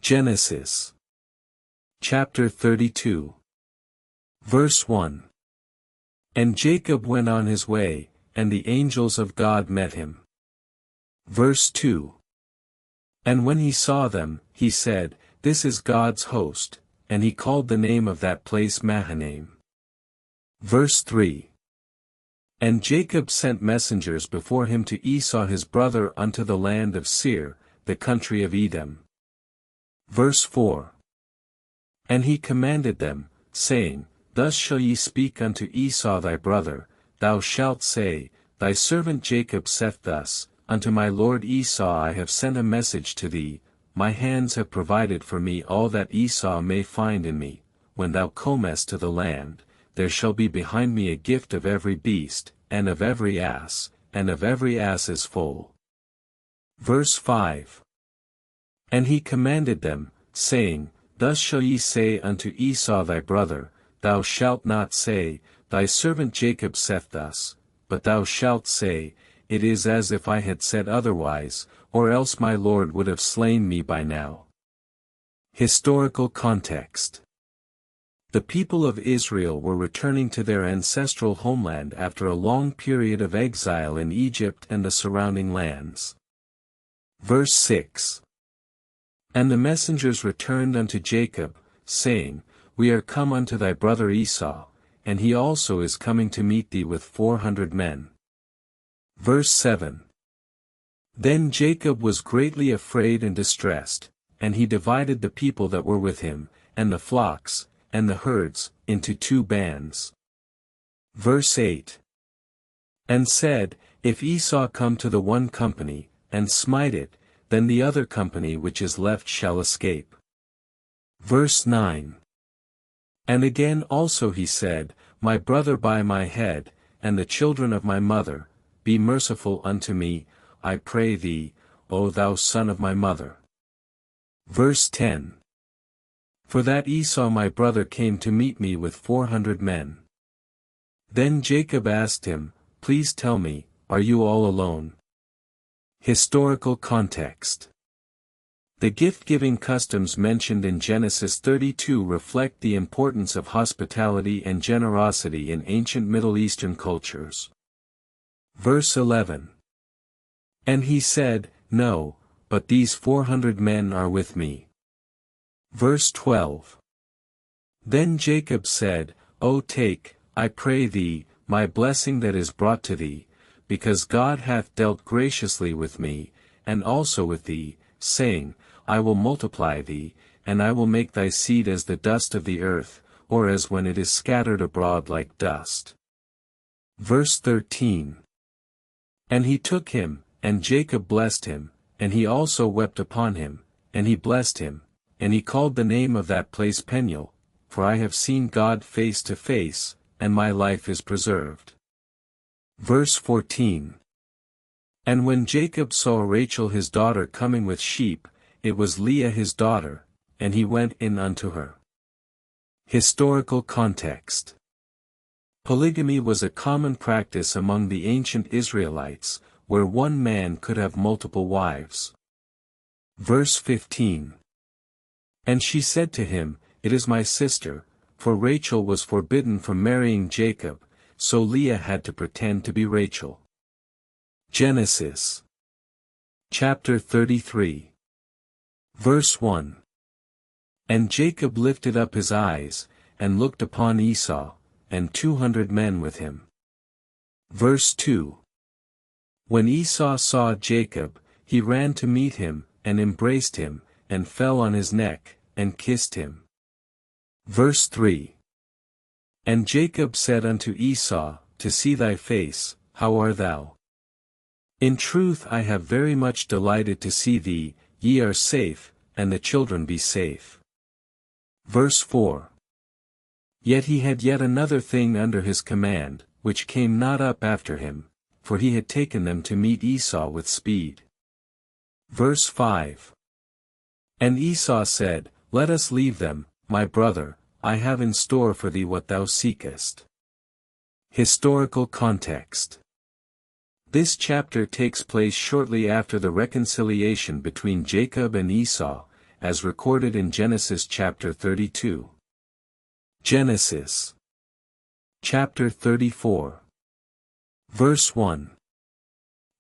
Genesis chapter 32. Verse 1. And Jacob went on his way, and the angels of God met him. Verse 2. And when he saw them, he said, This is God's host, and he called the name of that place Mahanaim. Verse 3. And Jacob sent messengers before him to Esau his brother unto the land of Seir, the country of Edom. Verse 4. And he commanded them, saying, Thus shall ye speak unto Esau thy brother, thou shalt say, Thy servant Jacob saith thus, Unto my lord Esau I have sent a message to thee, my hands have provided for me all that Esau may find in me, when thou comest to the land, there shall be behind me a gift of every beast, and of every ass, and of every ass's foal. Verse 5. And he commanded them, saying, Thus shall ye say unto Esau thy brother, Thou shalt not say, Thy servant Jacob saith thus, but thou shalt say, It is as if I had said otherwise, or else my Lord would have slain me by now. Historical context. The people of Israel were returning to their ancestral homeland after a long period of exile in Egypt and the surrounding lands. Verse 6. And the messengers returned unto Jacob, saying, We are come unto thy brother Esau, and he also is coming to meet thee with 400 men. Verse 7. Then Jacob was greatly afraid and distressed, and he divided the people that were with him, and the flocks, and the herds, into 2 bands. Verse 8. And said, If Esau come to the one company, and smite it, then the other company which is left shall escape. Verse 9. And again also he said, My brother by my head, and the children of my mother, be merciful unto me, I pray thee, O thou son of my mother. Verse 10. For that Esau my brother came to meet me with 400 men. Then Jacob asked him, Please tell me, are you all alone? Historical context. The gift-giving customs mentioned in Genesis 32 reflect the importance of hospitality and generosity in ancient Middle Eastern cultures. Verse 11. And he said, No, but these 400 men are with me. Verse 12. Then Jacob said, O take, I pray thee, my blessing that is brought to thee, because God hath dealt graciously with me, and also with thee, saying, I will multiply thee, and I will make thy seed as the dust of the earth, or as when it is scattered abroad like dust. Verse 13. And he took him, and Jacob blessed him, and he also wept upon him, and he blessed him, and he called the name of that place Peniel, for I have seen God face to face, and my life is preserved. Verse 14. And when Jacob saw Rachel his daughter coming with sheep, it was Leah his daughter, and he went in unto her. Historical context. Polygamy was a common practice among the ancient Israelites, where one man could have multiple wives. Verse 15. And she said to him, It is my sister, for Rachel was forbidden from marrying Jacob, so Leah had to pretend to be Rachel. Genesis chapter 33. Verse 1. And Jacob lifted up his eyes, and looked upon Esau, and 200 men with him. Verse 2. When Esau saw Jacob, he ran to meet him, and embraced him, and fell on his neck, and kissed him. Verse 3. And Jacob said unto Esau, To see thy face, how art thou? In truth I have very much delighted to see thee, ye are safe, and the children be safe. Verse 4. Yet he had yet another thing under his command, which came not up after him, for he had taken them to meet Esau with speed. Verse 5. And Esau said, Let us leave them, my brother, I have in store for thee what thou seekest. Historical context. This chapter takes place shortly after the reconciliation between Jacob and Esau, as recorded in Genesis chapter 32. Genesis chapter 34. Verse 1.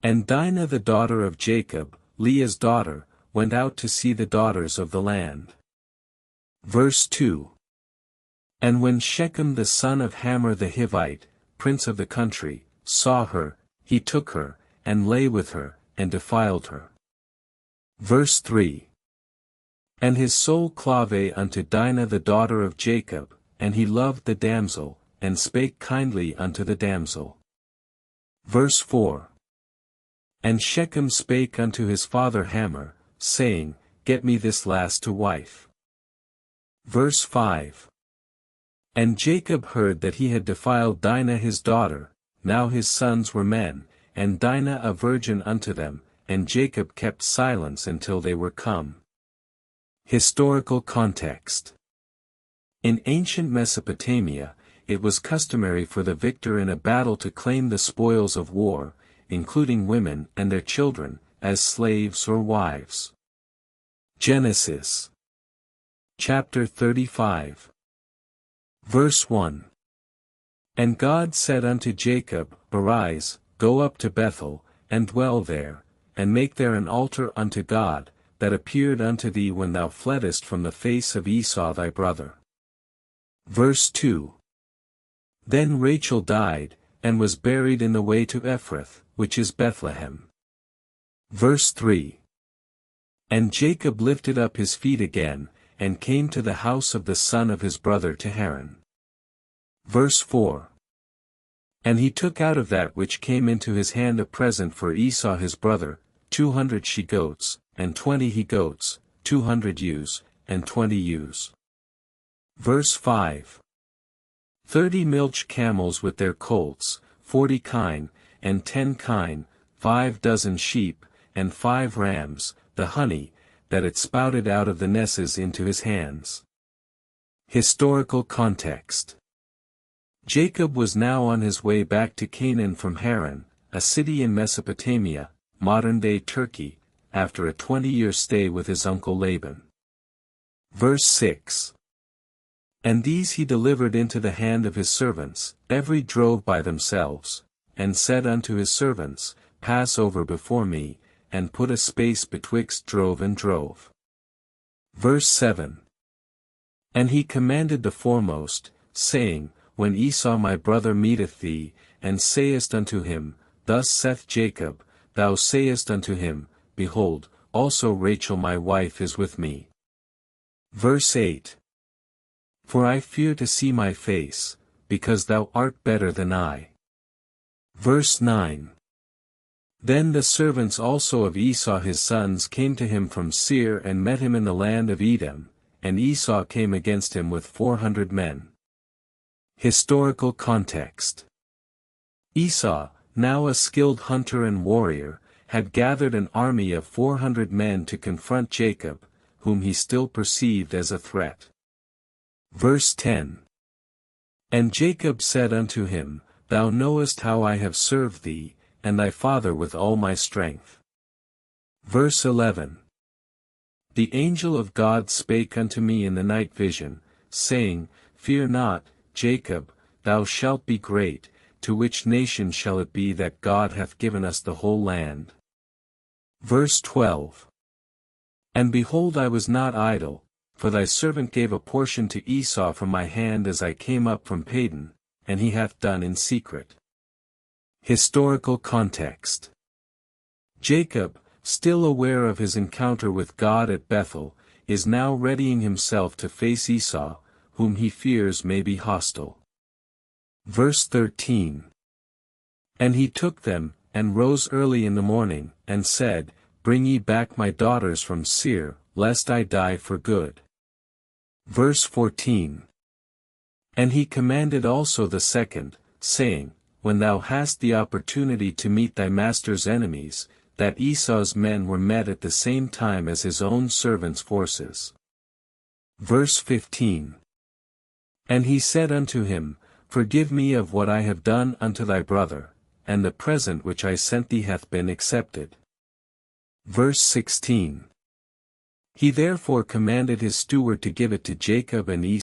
And Dinah the daughter of Jacob, Leah's daughter, went out to see the daughters of the land. Verse 2. And when Shechem the son of Hamor the Hivite, prince of the country, saw her, he took her, and lay with her, and defiled her. Verse 3. And his soul clave unto Dinah the daughter of Jacob, and he loved the damsel, and spake kindly unto the damsel. Verse 4. And Shechem spake unto his father Hamor, saying, Get me this lass to wife. Verse 5. And Jacob heard that he had defiled Dinah his daughter, now his sons were men, and Dinah a virgin unto them, and Jacob kept silence until they were come. Historical context. In ancient Mesopotamia, it was customary for the victor in a battle to claim the spoils of war, including women and their children, as slaves or wives. Genesis chapter 35. Verse 1. And God said unto Jacob, Arise, go up to Bethel, and dwell there, and make there an altar unto God, that appeared unto thee when thou fleddest from the face of Esau thy brother. Verse 2. Then Rachel died, and was buried in the way to Ephrath, which is Bethlehem. Verse 3. And Jacob lifted up his feet again, and came to the house of the son of his brother to Haran. Verse 4. And he took out of that which came into his hand a present for Esau his brother, 200 she-goats, and 20 he-goats, 200 ewes, and 20 ewes. Verse 5. 30 milch camels with their colts, 40 kine, and 10 kine, 5 dozen sheep, and 5 rams, the honey, that it spouted out of the nesses into his hands. Historical context. Jacob was now on his way back to Canaan from Haran, a city in Mesopotamia, modern-day Turkey, after a 20-year stay with his uncle Laban. Verse 6. And these he delivered into the hand of his servants, every drove by themselves, and said unto his servants, Pass over before me, and put a space betwixt drove and drove. Verse 7. And he commanded the foremost, saying, When Esau my brother meeteth thee, and sayest unto him, Thus saith Jacob, thou sayest unto him, Behold, also Rachel my wife is with me. Verse 8. For I fear to see my face, because thou art better than I. Verse 9. Then the servants also of Esau his sons came to him from Seir and met him in the land of Edom, and Esau came against him with 400 men. Historical context. Esau, now a skilled hunter and warrior, had gathered an army of 400 men to confront Jacob, whom he still perceived as a threat. Verse 10. And Jacob said unto him, Thou knowest how I have served thee, and thy father with all my strength. Verse 11. The angel of God spake unto me in the night vision, saying, Fear not, Jacob, thou shalt be great, to which nation shall it be that God hath given us the whole land? Verse 12. And behold, I was not idle, for thy servant gave a portion to Esau from my hand as I came up from Padan, and he hath done in secret. Historical context. Jacob, still aware of his encounter with God at Bethel, is now readying himself to face Esau, whom he fears may be hostile. Verse 13. And he took them, and rose early in the morning, and said, Bring ye back my daughters from Seir, lest I die for good. Verse 14. And he commanded also the second, saying, When thou hast the opportunity to meet thy master's enemies, that Esau's men were met at the same time as his own servants' forces. Verse 15. And he said unto him, Forgive me of what I have done unto thy brother, and the present which I sent thee hath been accepted. Verse 16. He therefore commanded his steward to give it to Jacob and Esau.